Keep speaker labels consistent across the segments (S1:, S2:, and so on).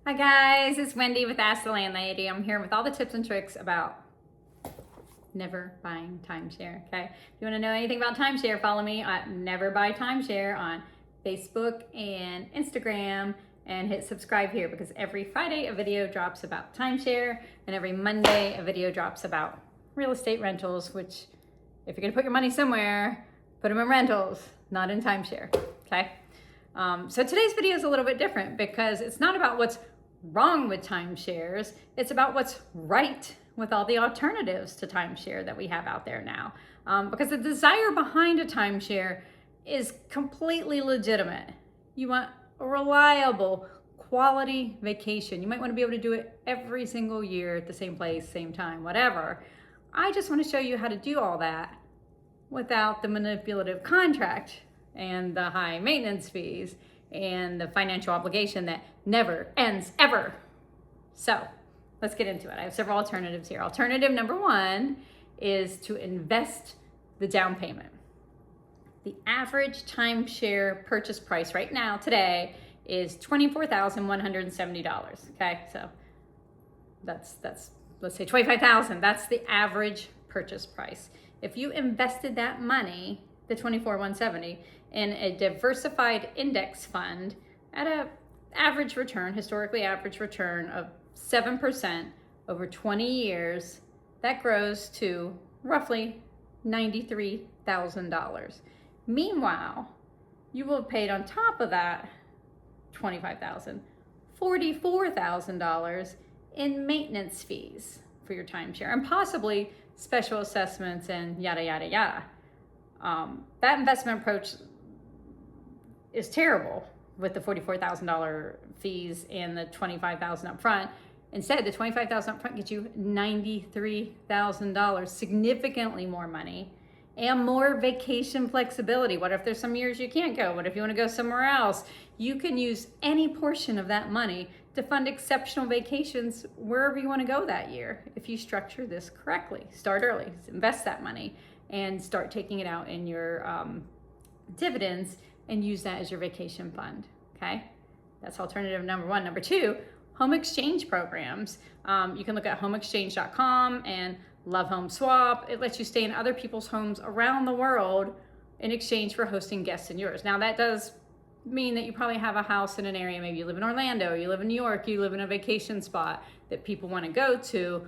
S1: Hi guys, it's Wendy with Ask the Landlady. I'm here with all the tips and tricks about never buying timeshare, okay? If you want to know anything about timeshare, follow me at Never Buy Timeshare on Facebook and Instagram, and hit subscribe here because every Friday a video drops about timeshare and every Monday a video drops about real estate rentals, which if you're going to put your money somewhere, put them in rentals, not in timeshare, okay? So today's video is a little bit different because it's not about what's wrong with timeshares, it's about what's right with all the alternatives to timeshare that we have out there now. Because the desire behind a timeshare is completely legitimate. You want a reliable, quality vacation. You might want to be able to do it every single year at the same place, same time, whatever. I just want to show you how to do all that without the manipulative contract and the high maintenance fees and the financial obligation that never ends ever. So let's get into it. I have several alternatives here. Alternative number one is to invest the down payment. The average timeshare purchase price right now today is $24,170. Okay, so that's let's say $25,000. That's the average purchase price. If you invested that money, the $24,170, in a diversified index fund at a average return, historically average return of 7% over 20 years, that grows to roughly $93,000. Meanwhile, you will have paid on top of that $25,000, $44,000 in maintenance fees for your timeshare, and possibly special assessments and yada, yada, yada. That investment approach is terrible with the $44,000 fees and the $25,000 up front. Instead, the $25,000 up front gets you $93,000, significantly more money and more vacation flexibility. What if there's some years you can't go? What if you want to go somewhere else? You can use any portion of that money to fund exceptional vacations wherever you want to go that year if you structure this correctly. Start early, invest that money, and start taking it out in your dividends and use that as your vacation fund, okay? That's alternative number one. Number two, home exchange programs. You can look at homeexchange.com and Love Home Swap. It lets you stay in other people's homes around the world in exchange for hosting guests in yours. Now that does mean that you probably have a house in an area, maybe you live in Orlando, or you live in New York, you live in a vacation spot that people want to go to.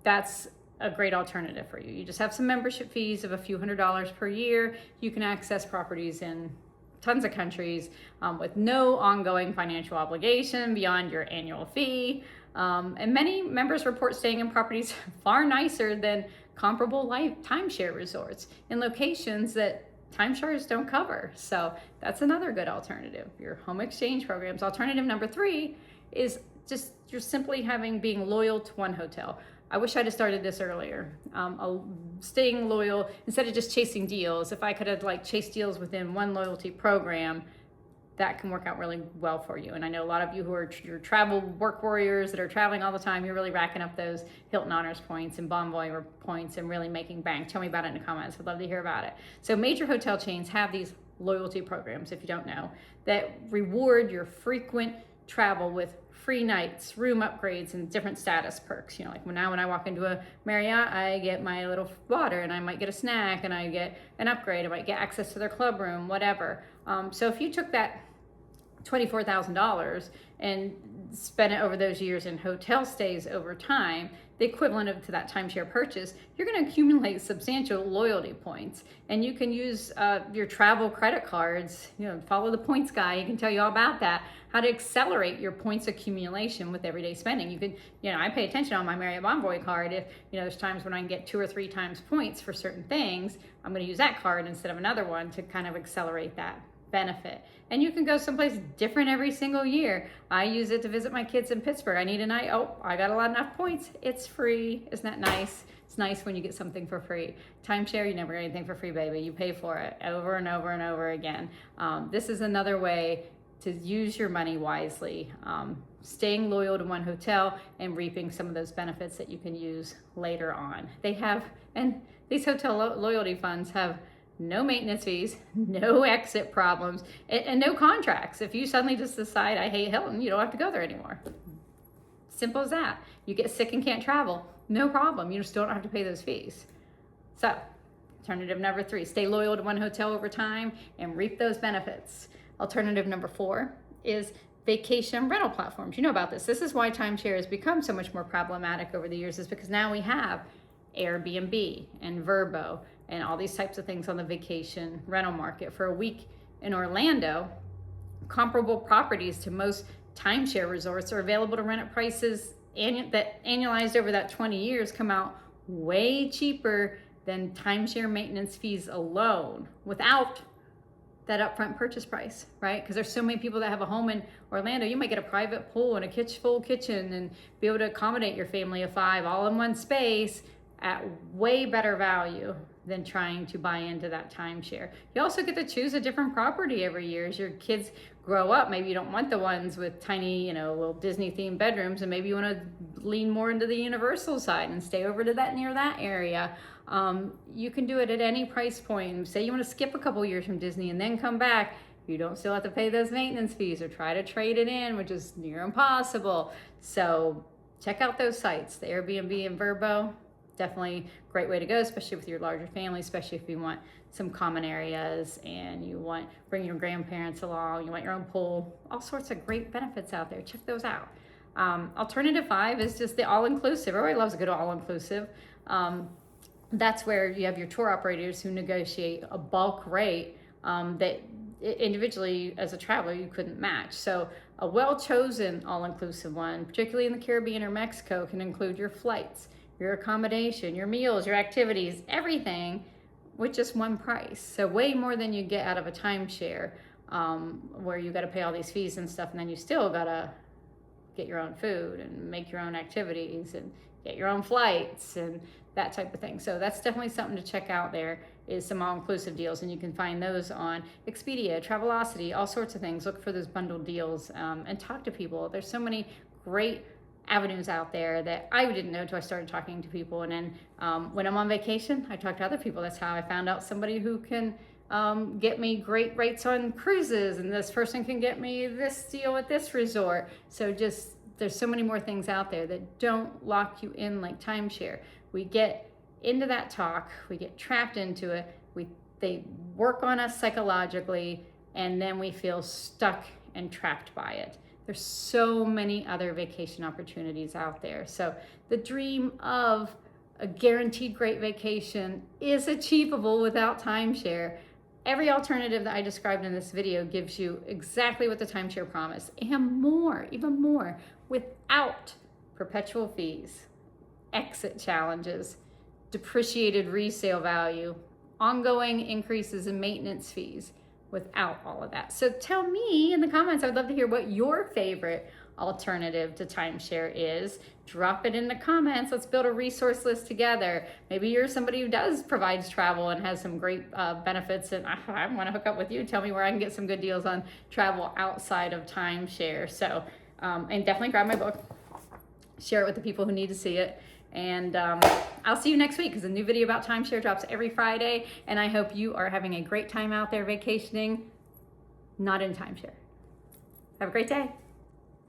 S1: That's a great alternative for you. You just have some membership fees of a few $100s per year. You can access properties in tons of countries with no ongoing financial obligation beyond your annual fee. And many members report staying in properties far nicer than comparable timeshare resorts in locations that timeshares don't cover. So that's another good alternative, your home exchange programs. Alternative number three is just you're simply being loyal to one hotel. I wish I'd have started this earlier. Staying loyal instead of just chasing deals. If I could have chased deals within one loyalty program, that can work out really well for you. And I know a lot of you who are your travel work warriors that are traveling all the time, you're really racking up those Hilton Honors points and Bonvoy points and really making bank. Tell me about it in the comments. I'd love to hear about it. So major hotel chains have these loyalty programs, if you don't know, that reward your frequent travel with free nights, room upgrades, and different status perks. You know, like when I walk into a Marriott, I get my little water, and I might get a snack, and I get an upgrade. I might get access to their club room, whatever. So if you took that $24,000 and spent it over those years in hotel stays over time, the equivalent to that timeshare purchase, you're going to accumulate substantial loyalty points. And you can use your travel credit cards, follow the points guy. He can tell you all about that, how to accelerate your points accumulation with everyday spending. You could, I pay attention on my Marriott Bonvoy card. If, there's times when I can get 2 or 3 times points for certain things, I'm going to use that card instead of another one to kind of accelerate that benefit. And you can go someplace different every single year. I use it to visit my kids in Pittsburgh. I need a night. Oh, I got enough points. It's free. Isn't that nice? It's nice when you get something for free. Timeshare, you never get anything for free, baby. You pay for it over and over and over again. This is another way to use your money wisely, staying loyal to one hotel and reaping some of those benefits that you can use later on. And these hotel loyalty funds have no maintenance fees, no exit problems, and no contracts. If you suddenly just decide, I hate Hilton, you don't have to go there anymore. Simple as that. You get sick and can't travel, no problem. You just don't have to pay those fees. So, alternative number 3, stay loyal to one hotel over time and reap those benefits. Alternative number 4 is vacation rental platforms. You know about this. This is why timeshare has become so much more problematic over the years, is because now we have Airbnb and Vrbo and all these types of things on the vacation rental market. For a week in Orlando, comparable properties to most timeshare resorts are available to rent at prices that annualized over that 20 years come out way cheaper than timeshare maintenance fees alone without that upfront purchase price, right? Because there's so many people that have a home in Orlando. You might get a private pool and a full kitchen and be able to accommodate your family of 5 all in one space at way better value than trying to buy into that timeshare. You also get to choose a different property every year as your kids grow up. Maybe you don't want the ones with tiny, little Disney themed bedrooms, and maybe you want to lean more into the Universal side and stay over to that near that area. You can do it at any price point. Say you want to skip a couple years from Disney and then come back. You don't still have to pay those maintenance fees or try to trade it in, which is near impossible. So check out those sites, the Airbnb and Vrbo. Definitely a great way to go, especially with your larger family, especially if you want some common areas and you want bring your grandparents along, you want your own pool, all sorts of great benefits out there. Check those out. Alternative 5 is just the all-inclusive. Everybody loves a good all-inclusive. That's where you have your tour operators who negotiate a bulk rate that individually as a traveler you couldn't match. So a well-chosen all-inclusive one, particularly in the Caribbean or Mexico, can include your flights, your accommodation, your meals, your activities, everything with just one price. So way more than you get out of a timeshare, where you got to pay all these fees and stuff, and then you still got to get your own food and make your own activities and get your own flights and that type of thing. So that's definitely something to check out. There is some all-inclusive deals, and you can find those on Expedia, Travelocity, all sorts of things. Look for those bundled deals and talk to people. There's so many great avenues out there that I didn't know until I started talking to people. And then when I'm on vacation, I talk to other people. That's how I found out somebody who can get me great rates on cruises, and this person can get me this deal at this resort. So just there's so many more things out there that don't lock you in like timeshare. We get into that talk, we get trapped into it, they work on us psychologically, and then we feel stuck and trapped by it. There's so many other vacation opportunities out there. So the dream of a guaranteed great vacation is achievable without timeshare. Every alternative that I described in this video gives you exactly what the timeshare promised, and more, even more, without perpetual fees, exit challenges, depreciated resale value, ongoing increases in maintenance fees, without all of that. So tell me in the comments, I'd love to hear what your favorite alternative to timeshare is. Drop it in the comments. Let's build a resource list together. Maybe you're somebody who provides travel and has some great benefits, and I want to hook up with you. Tell me where I can get some good deals on travel outside of timeshare. So, and definitely grab my book, share it with the people who need to see it. And I'll see you next week, because a new video about timeshare drops every Friday. And I hope you are having a great time out there vacationing, not in timeshare. Have a great day.